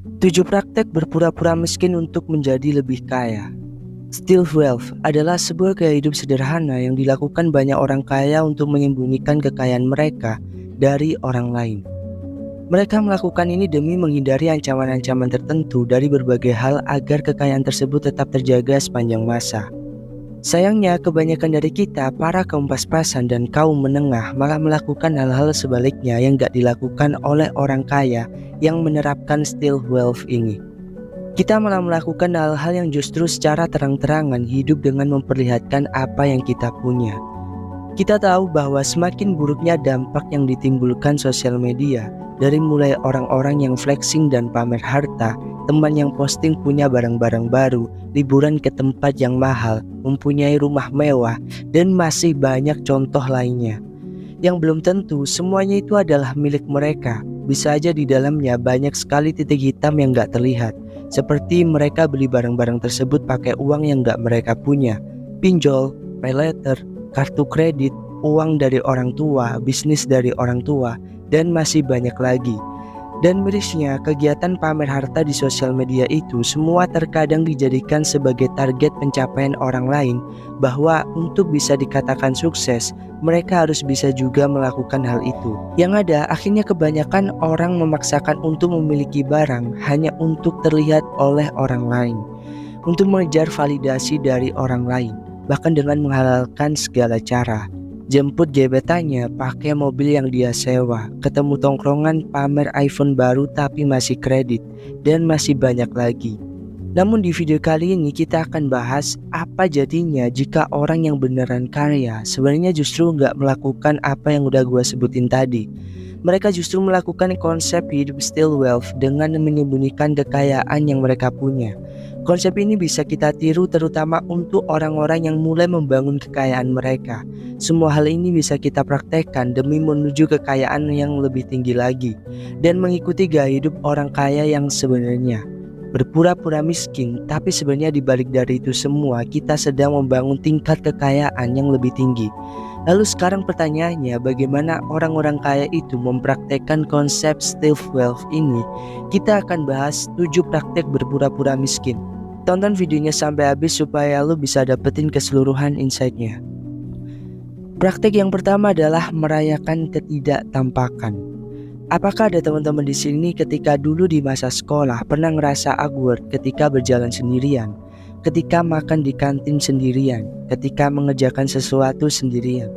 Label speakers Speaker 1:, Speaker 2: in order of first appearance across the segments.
Speaker 1: 7 praktek berpura-pura miskin untuk menjadi lebih kaya. Stealth wealth adalah sebuah gaya hidup sederhana yang dilakukan banyak orang kaya untuk menyembunyikan kekayaan mereka dari orang lain. Mereka melakukan ini demi menghindari ancaman-ancaman tertentu dari berbagai hal agar kekayaan tersebut tetap terjaga sepanjang masa. Sayangnya, kebanyakan dari kita, para kaum pas-pasan dan kaum menengah, malah melakukan hal-hal sebaliknya yang gak dilakukan oleh orang kaya yang menerapkan stealth wealth ini. Kita malah melakukan hal-hal yang justru secara terang-terangan hidup dengan memperlihatkan apa yang kita punya. Kita tahu bahwa semakin buruknya dampak yang ditimbulkan sosial media, dari mulai orang-orang yang flexing dan pamer harta, teman yang posting punya barang-barang baru, liburan ke tempat yang mahal, mempunyai rumah mewah, dan masih banyak contoh lainnya. Yang belum tentu semuanya itu adalah milik mereka. Bisa aja di dalamnya banyak sekali titik hitam yang gak terlihat, seperti mereka beli barang-barang tersebut pakai uang yang gak mereka punya, pinjol, pay letter, kartu kredit, uang dari orang tua, bisnis dari orang tua, dan masih banyak lagi. Dan mirisnya, kegiatan pamer harta di sosial media itu semua terkadang dijadikan sebagai target pencapaian orang lain, bahwa untuk bisa dikatakan sukses, mereka harus bisa juga melakukan hal itu. Yang ada, akhirnya kebanyakan orang memaksakan untuk memiliki barang hanya untuk terlihat oleh orang lain, untuk mengejar validasi dari orang lain, bahkan dengan menghalalkan segala cara. Jemput gebetannya pakai mobil yang dia sewa, ketemu tongkrongan pamer iPhone baru tapi masih kredit, dan masih banyak lagi. Namun di video kali ini kita akan bahas apa jadinya jika orang yang beneran kaya sebenarnya justru nggak melakukan apa yang udah gue sebutin tadi. Mereka justru melakukan konsep hidup stealth wealth dengan menyembunyikan kekayaan yang mereka punya. Konsep ini bisa kita tiru terutama untuk orang-orang yang mulai membangun kekayaan mereka. Semua hal ini bisa kita praktekkan demi menuju kekayaan yang lebih tinggi lagi dan mengikuti gaya hidup orang kaya yang sebenarnya. Berpura-pura miskin, tapi sebenarnya dibalik dari itu semua kita sedang membangun tingkat kekayaan yang lebih tinggi. Lalu sekarang pertanyaannya, bagaimana orang-orang kaya itu mempraktekkan konsep stealth wealth ini? Kita akan bahas 7 praktek berpura-pura miskin. Tonton videonya sampai habis supaya lo bisa dapetin keseluruhan insight-nya. Praktek yang pertama adalah merayakan ketidaktampakan. Apakah ada teman-teman di sini ketika dulu di masa sekolah pernah ngerasa awkward ketika berjalan sendirian, ketika makan di kantin sendirian, ketika mengerjakan sesuatu sendirian?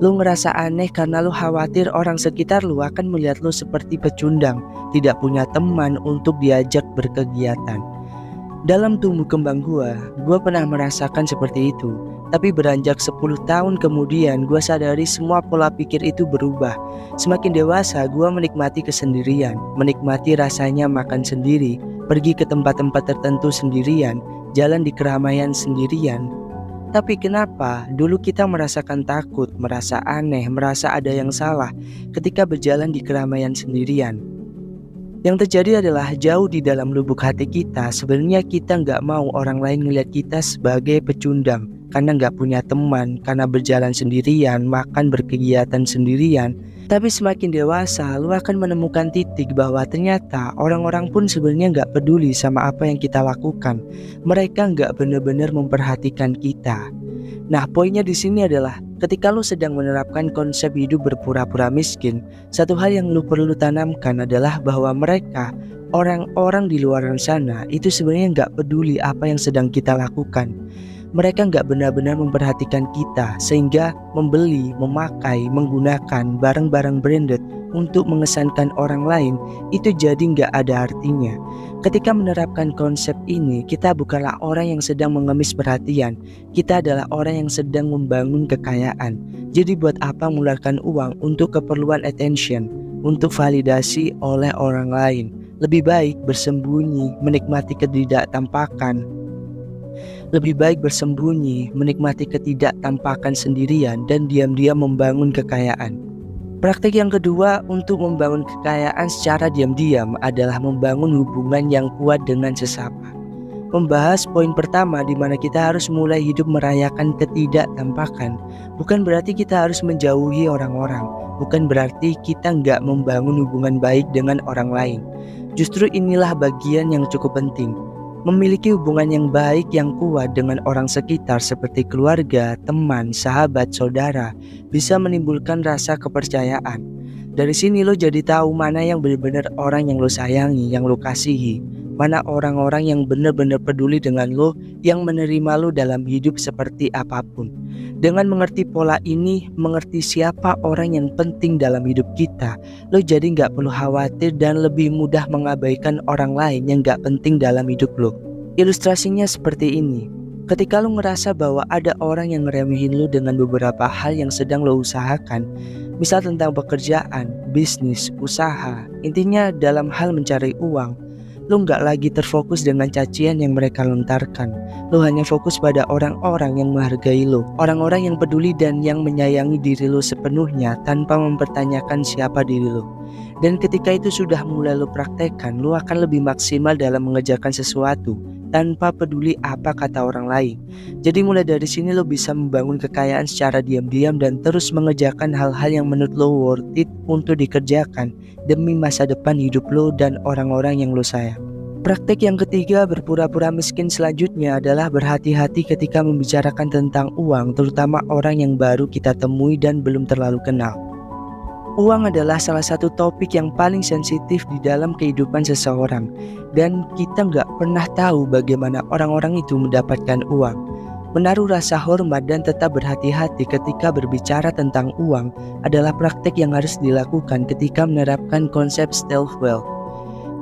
Speaker 1: Lu ngerasa aneh karena lu khawatir orang sekitar lu akan melihat lu seperti pecundang, tidak punya teman untuk diajak berkegiatan. Dalam tumbuh kembang gua pernah merasakan seperti itu. Tapi beranjak 10 tahun kemudian gua sadari semua pola pikir itu berubah. Semakin dewasa gua menikmati kesendirian, menikmati rasanya makan sendiri, pergi ke tempat-tempat tertentu sendirian, jalan di keramaian sendirian. Tapi kenapa dulu kita merasakan takut, merasa aneh, merasa ada yang salah ketika berjalan di keramaian sendirian? Yang terjadi adalah jauh di dalam lubuk hati kita, sebenarnya kita nggak mau orang lain ngeliat kita sebagai pecundang, karena nggak punya teman, karena berjalan sendirian, makan berkegiatan sendirian. Tapi semakin dewasa, lu akan menemukan titik bahwa ternyata orang-orang pun sebenarnya nggak peduli sama apa yang kita lakukan. Mereka nggak benar-benar memperhatikan kita. Nah, poinnya di sini adalah ketika lu sedang menerapkan konsep hidup berpura-pura miskin, satu hal yang lu perlu tanamkan adalah bahwa mereka, orang-orang di luar sana, itu sebenarnya nggak peduli apa yang sedang kita lakukan. Mereka nggak benar-benar memperhatikan kita sehingga membeli, memakai, menggunakan barang-barang branded untuk mengesankan orang lain itu jadi nggak ada artinya. Ketika menerapkan konsep ini, kita bukanlah orang yang sedang mengemis perhatian, kita adalah orang yang sedang membangun kekayaan. Jadi buat apa mengeluarkan uang untuk keperluan attention, untuk validasi oleh orang lain? Lebih baik bersembunyi, menikmati ketidaktampakan. Lebih baik bersembunyi, menikmati ketidaktampakan sendirian dan diam-diam membangun kekayaan. Praktik yang kedua untuk membangun kekayaan secara diam-diam adalah membangun hubungan yang kuat dengan sesama. membahas poin pertama di mana kita harus mulai hidup merayakan ketidaktampakan. Bukan berarti kita harus menjauhi orang-orang, bukan berarti kita nggak membangun hubungan baik dengan orang lain. Justru inilah bagian yang cukup penting. Memiliki hubungan yang baik yang kuat dengan orang sekitar seperti keluarga, teman, sahabat, saudara bisa menimbulkan rasa kepercayaan. Dari sini lo jadi tahu mana yang benar-benar orang yang lo sayangi, yang lo kasihi. Mana orang-orang yang benar-benar peduli dengan lo, yang menerima lo dalam hidup seperti apapun. Dengan mengerti pola ini, mengerti siapa orang yang penting dalam hidup kita, lo jadi gak perlu khawatir dan lebih mudah mengabaikan orang lain yang gak penting dalam hidup lo. Ilustrasinya seperti ini. Ketika lo ngerasa bahwa ada orang yang ngeremehin lo dengan beberapa hal yang sedang lo usahakan, misal tentang pekerjaan, bisnis, usaha, intinya dalam hal mencari uang, lo nggak lagi terfokus dengan cacian yang mereka lontarkan. Lo hanya fokus pada orang-orang yang menghargai lo, orang-orang yang peduli dan yang menyayangi diri lo sepenuhnya tanpa mempertanyakan siapa diri lo. Dan ketika itu sudah mulai lo praktekkan, lo akan lebih maksimal dalam mengerjakan sesuatu tanpa peduli apa kata orang lain. Jadi mulai dari sini lo bisa membangun kekayaan secara diam-diam dan terus mengerjakan hal-hal yang menurut lo worth it untuk dikerjakan demi masa depan hidup lo dan orang-orang yang lo sayang. Praktek yang ketiga berpura-pura miskin selanjutnya adalah berhati-hati ketika membicarakan tentang uang, terutama orang yang baru kita temui dan belum terlalu kenal. Uang adalah salah satu topik yang paling sensitif di dalam kehidupan seseorang, dan kita nggak pernah tahu bagaimana orang-orang itu mendapatkan uang. Menaruh rasa hormat dan tetap berhati-hati ketika berbicara tentang uang adalah praktek yang harus dilakukan ketika menerapkan konsep stealth wealth.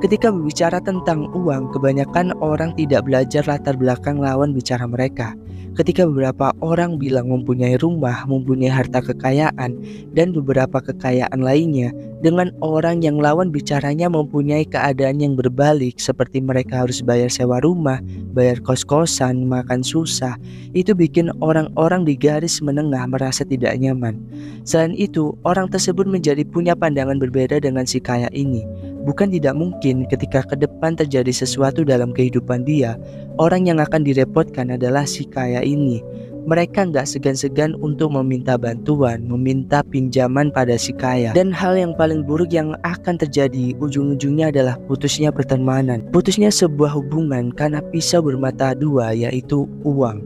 Speaker 1: Ketika berbicara tentang uang, kebanyakan orang tidak belajar latar belakang lawan bicara mereka. Ketika beberapa orang bilang mempunyai rumah, mempunyai harta kekayaan, dan beberapa kekayaan lainnya, dengan orang yang lawan bicaranya mempunyai keadaan yang berbalik, seperti mereka harus bayar sewa rumah, bayar kos-kosan, makan susah, itu bikin orang-orang di garis menengah merasa tidak nyaman. Selain itu, orang tersebut menjadi punya pandangan berbeda dengan si kaya ini. Bukan tidak mungkin ketika ke depan terjadi sesuatu dalam kehidupan dia, orang yang akan direpotkan adalah si kaya ini. Mereka nggak segan-segan untuk meminta bantuan, meminta pinjaman pada si kaya. Dan hal yang paling buruk yang akan terjadi ujung-ujungnya adalah putusnya pertemanan, putusnya sebuah hubungan karena pisau bermata dua, yaitu uang.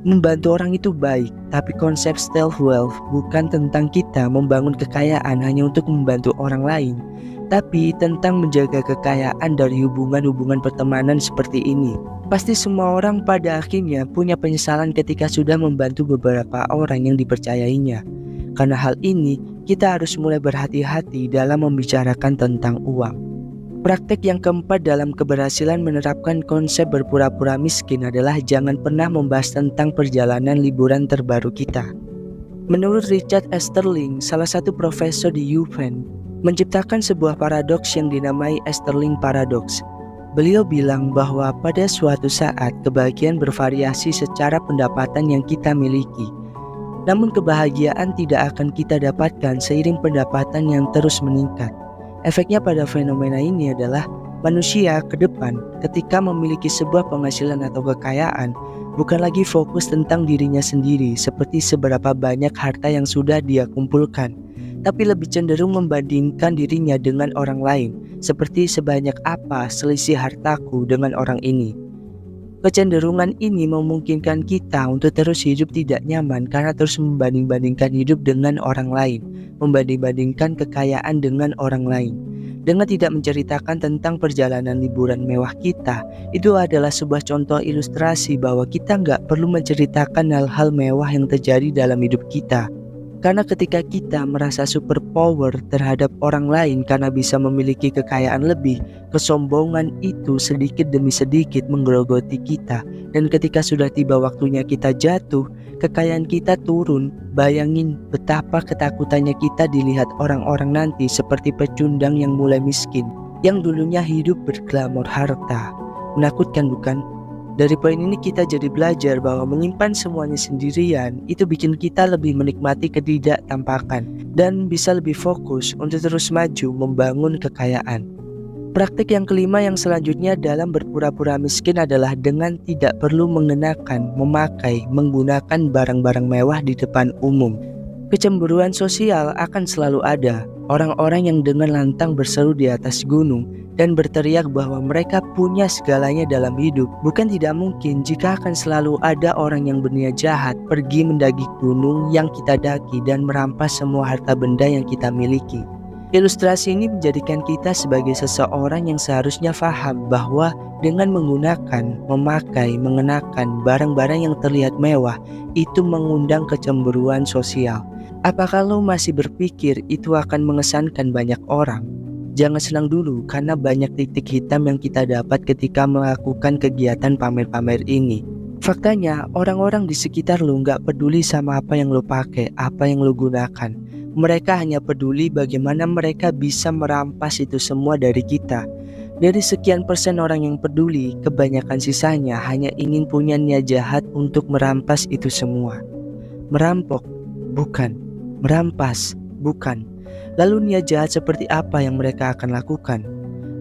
Speaker 1: Membantu orang itu baik, tapi konsep stealth wealth bukan tentang kita membangun kekayaan hanya untuk membantu orang lain, tapi tentang menjaga kekayaan dari hubungan-hubungan pertemanan seperti ini. Pasti semua orang pada akhirnya punya penyesalan ketika sudah membantu beberapa orang yang dipercayainya. Karena hal ini, kita harus mulai berhati-hati dalam membicarakan tentang uang. Praktek yang keempat dalam keberhasilan menerapkan konsep berpura-pura miskin adalah jangan pernah membahas tentang perjalanan liburan terbaru kita. Menurut Richard Easterling, salah satu profesor di UPenn, menciptakan sebuah paradoks yang dinamai Easterling Paradox. Beliau bilang bahwa pada suatu saat kebahagiaan bervariasi secara pendapatan yang kita miliki. Namun kebahagiaan tidak akan kita dapatkan seiring pendapatan yang terus meningkat. Efeknya pada fenomena ini adalah manusia ke depan ketika memiliki sebuah penghasilan atau kekayaan bukan lagi fokus tentang dirinya sendiri seperti seberapa banyak harta yang sudah dia kumpulkan, tapi lebih cenderung membandingkan dirinya dengan orang lain, seperti sebanyak apa selisih hartaku dengan orang ini. Kecenderungan ini memungkinkan kita untuk terus hidup tidak nyaman karena terus membanding-bandingkan hidup dengan orang lain, membanding-bandingkan kekayaan dengan orang lain. Dengan tidak menceritakan tentang perjalanan liburan mewah kita, itu adalah sebuah contoh ilustrasi bahwa kita nggak perlu menceritakan hal-hal mewah yang terjadi dalam hidup kita. Karena ketika kita merasa super power terhadap orang lain karena bisa memiliki kekayaan lebih, kesombongan itu sedikit demi sedikit menggerogoti kita. Dan ketika sudah tiba waktunya kita jatuh, kekayaan kita turun. Bayangin betapa ketakutannya kita dilihat orang-orang nanti seperti pecundang yang mulai miskin, yang dulunya hidup berglamor harta. Menakutkan bukan? Dari poin ini kita jadi belajar bahwa menyimpan semuanya sendirian itu bikin kita lebih menikmati ketidaktampakan dan bisa lebih fokus untuk terus maju membangun kekayaan. Praktik yang kelima yang selanjutnya dalam berpura-pura miskin adalah dengan tidak perlu mengenakan, memakai, menggunakan barang-barang mewah di depan umum. Kecemburuan sosial akan selalu ada. Orang-orang yang dengan lantang berseru di atas gunung dan berteriak bahwa mereka punya segalanya dalam hidup. Bukan tidak mungkin jika akan selalu ada orang yang berniat jahat pergi mendaki gunung yang kita daki dan merampas semua harta benda yang kita miliki. Ilustrasi ini menjadikan kita sebagai seseorang yang seharusnya paham bahwa dengan menggunakan, memakai, mengenakan barang-barang yang terlihat mewah itu mengundang kecemburuan sosial. Apakah lo masih berpikir itu akan mengesankan banyak orang? Jangan senang dulu karena banyak titik hitam yang kita dapat ketika melakukan kegiatan pamer-pamer ini. Faktanya, orang-orang di sekitar lo nggak peduli sama apa yang lo pakai, apa yang lo gunakan. Mereka hanya peduli bagaimana mereka bisa merampas itu semua dari kita. Dari sekian persen orang yang peduli, kebanyakan sisanya hanya ingin punya niat jahat untuk merampas itu semua. Merampok, bukan. Merampas, bukan. Lalu niat jahat seperti apa yang mereka akan lakukan?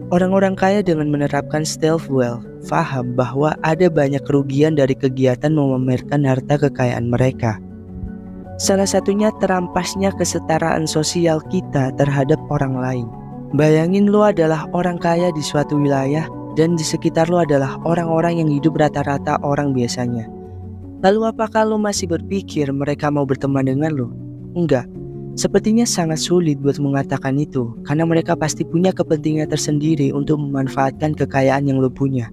Speaker 1: Orang-orang kaya dengan menerapkan stealth wealth paham bahwa ada banyak kerugian dari kegiatan memamerkan harta kekayaan mereka. Salah satunya terampasnya kesetaraan sosial kita terhadap orang lain. Bayangin lo adalah orang kaya di suatu wilayah dan di sekitar lo adalah orang-orang yang hidup rata-rata orang biasanya. Lalu apakah lo masih berpikir mereka mau berteman dengan lo? Enggak. Sepertinya sangat sulit buat mengatakan itu karena mereka pasti punya kepentingan tersendiri untuk memanfaatkan kekayaan yang lo punya.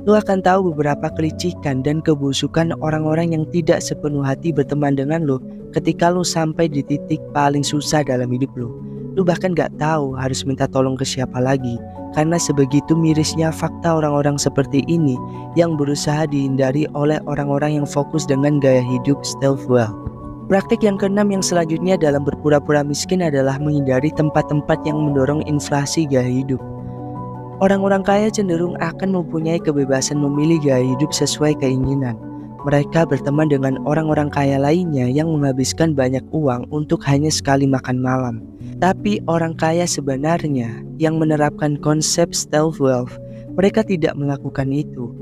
Speaker 1: Lo akan tahu beberapa kelicikan dan kebusukan orang-orang yang tidak sepenuh hati berteman dengan lo ketika lo sampai di titik paling susah dalam hidup lo. Lo bahkan gak tahu harus minta tolong ke siapa lagi karena sebegitu mirisnya fakta orang-orang seperti ini yang berusaha dihindari oleh orang-orang yang fokus dengan gaya hidup stealth wealth. Praktik yang keenam yang selanjutnya dalam berpura-pura miskin adalah menghindari tempat-tempat yang mendorong inflasi gaya hidup. Orang-orang kaya cenderung akan mempunyai kebebasan memilih gaya hidup sesuai keinginan. Mereka berteman dengan orang-orang kaya lainnya yang menghabiskan banyak uang untuk hanya sekali makan malam. Tapi orang kaya sebenarnya yang menerapkan konsep stealth wealth, mereka tidak melakukan itu.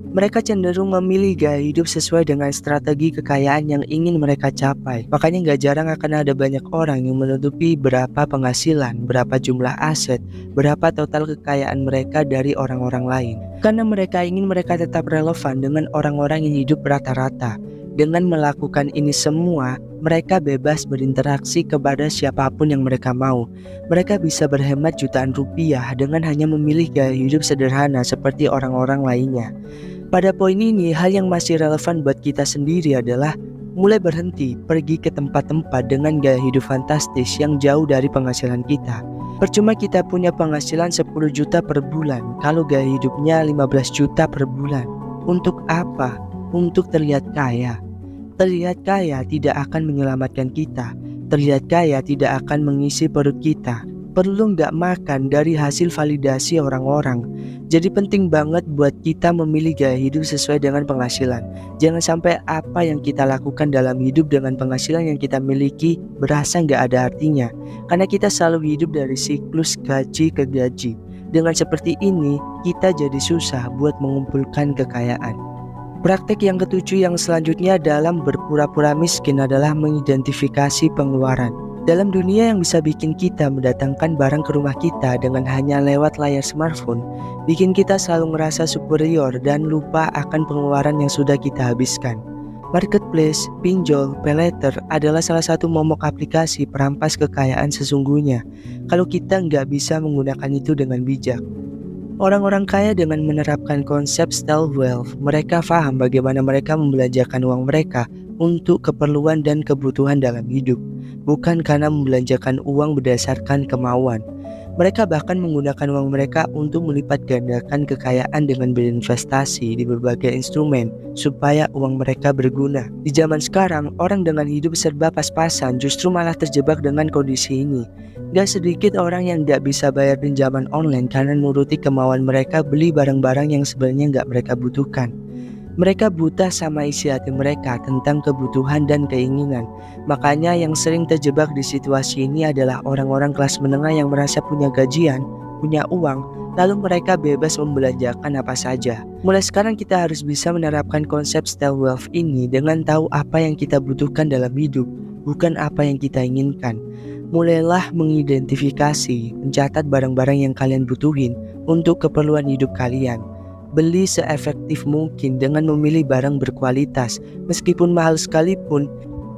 Speaker 1: Mereka cenderung memilih gaya hidup sesuai dengan strategi kekayaan yang ingin mereka capai. Makanya gak jarang akan ada banyak orang yang menutupi berapa penghasilan, berapa jumlah aset, berapa total kekayaan mereka dari orang-orang lain. Karena mereka ingin mereka tetap relevan dengan orang-orang yang hidup rata-rata. Dengan melakukan ini semua, mereka bebas berinteraksi kepada siapapun yang mereka mau. Mereka bisa berhemat jutaan rupiah dengan hanya memilih gaya hidup sederhana seperti orang-orang lainnya. Pada poin ini, hal yang masih relevan buat kita sendiri adalah mulai berhenti pergi ke tempat-tempat dengan gaya hidup fantastis yang jauh dari penghasilan kita. Percuma kita punya penghasilan 10 juta per bulan kalau gaya hidupnya 15 juta per bulan. Untuk apa? Untuk terlihat kaya. Terlihat kaya tidak akan menyelamatkan kita. Terlihat kaya tidak akan mengisi perut kita. Perlu nggak makan dari hasil validasi orang-orang. Jadi penting banget buat kita memilih gaya hidup sesuai dengan penghasilan. Jangan sampai apa yang kita lakukan dalam hidup dengan penghasilan yang kita miliki berasa nggak ada artinya. Karena kita selalu hidup dari siklus gaji ke gaji. Dengan seperti ini, kita jadi susah buat mengumpulkan kekayaan. Praktek yang ketujuh yang selanjutnya dalam berpura-pura miskin adalah mengidentifikasi pengeluaran. Dalam dunia yang bisa bikin kita mendatangkan barang ke rumah kita dengan hanya lewat layar smartphone, bikin kita selalu ngerasa superior dan lupa akan pengeluaran yang sudah kita habiskan. Marketplace, pinjol, paylater adalah salah satu momok aplikasi perampas kekayaan sesungguhnya kalau kita nggak bisa menggunakan itu dengan bijak. Orang-orang kaya dengan menerapkan konsep stealth wealth, mereka paham bagaimana mereka membelanjakan uang mereka untuk keperluan dan kebutuhan dalam hidup, bukan karena membelanjakan uang berdasarkan kemauan. Mereka bahkan menggunakan uang mereka untuk melipat gandakan kekayaan dengan berinvestasi di berbagai instrumen supaya uang mereka berguna. Di zaman sekarang, orang dengan hidup serba pas-pasan justru malah terjebak dengan kondisi ini. Gak sedikit orang yang gak bisa bayar pinjaman online karena nuruti kemauan mereka beli barang-barang yang sebenarnya gak mereka butuhkan. Mereka buta sama isi hati mereka tentang kebutuhan dan keinginan. Makanya yang sering terjebak di situasi ini adalah orang-orang kelas menengah yang merasa punya gajian punya uang, lalu mereka bebas membelanjakan apa saja. Mulai sekarang kita harus bisa menerapkan konsep style wealth ini dengan tahu apa yang kita butuhkan dalam hidup, bukan apa yang kita inginkan. Mulailah mengidentifikasi, mencatat barang-barang yang kalian butuhin untuk keperluan hidup kalian. Beli seefektif mungkin dengan memilih barang berkualitas, meskipun mahal sekalipun.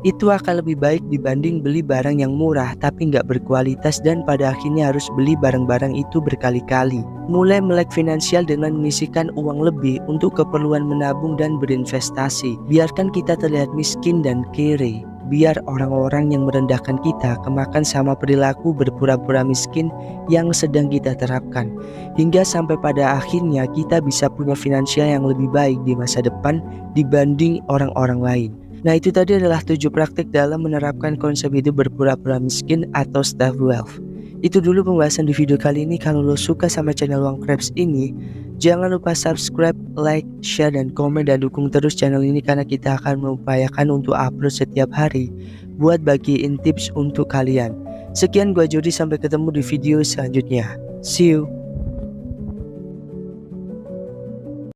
Speaker 1: Itu akan lebih baik dibanding beli barang yang murah tapi nggak berkualitas dan pada akhirnya harus beli barang-barang itu berkali-kali. Mulai melek finansial dengan menyisihkan uang lebih untuk keperluan menabung dan berinvestasi. Biarkan kita terlihat miskin dan kere. Biar orang-orang yang merendahkan kita kemakan sama perilaku berpura-pura miskin yang sedang kita terapkan. Hingga sampai pada akhirnya kita bisa punya finansial yang lebih baik di masa depan dibanding orang-orang lain. Nah, itu tadi adalah 7 praktik dalam menerapkan konsep hidup berpura-pura miskin atau style wealth. Itu dulu pembahasan di video kali ini. Kalau lo suka sama channel Uang Krebs ini, jangan lupa subscribe, like, share, dan komen, dan dukung terus channel ini karena kita akan mengupayakan untuk upload setiap hari buat bagiin tips untuk kalian. Sekian, gua Jody, sampai ketemu di video selanjutnya. See you.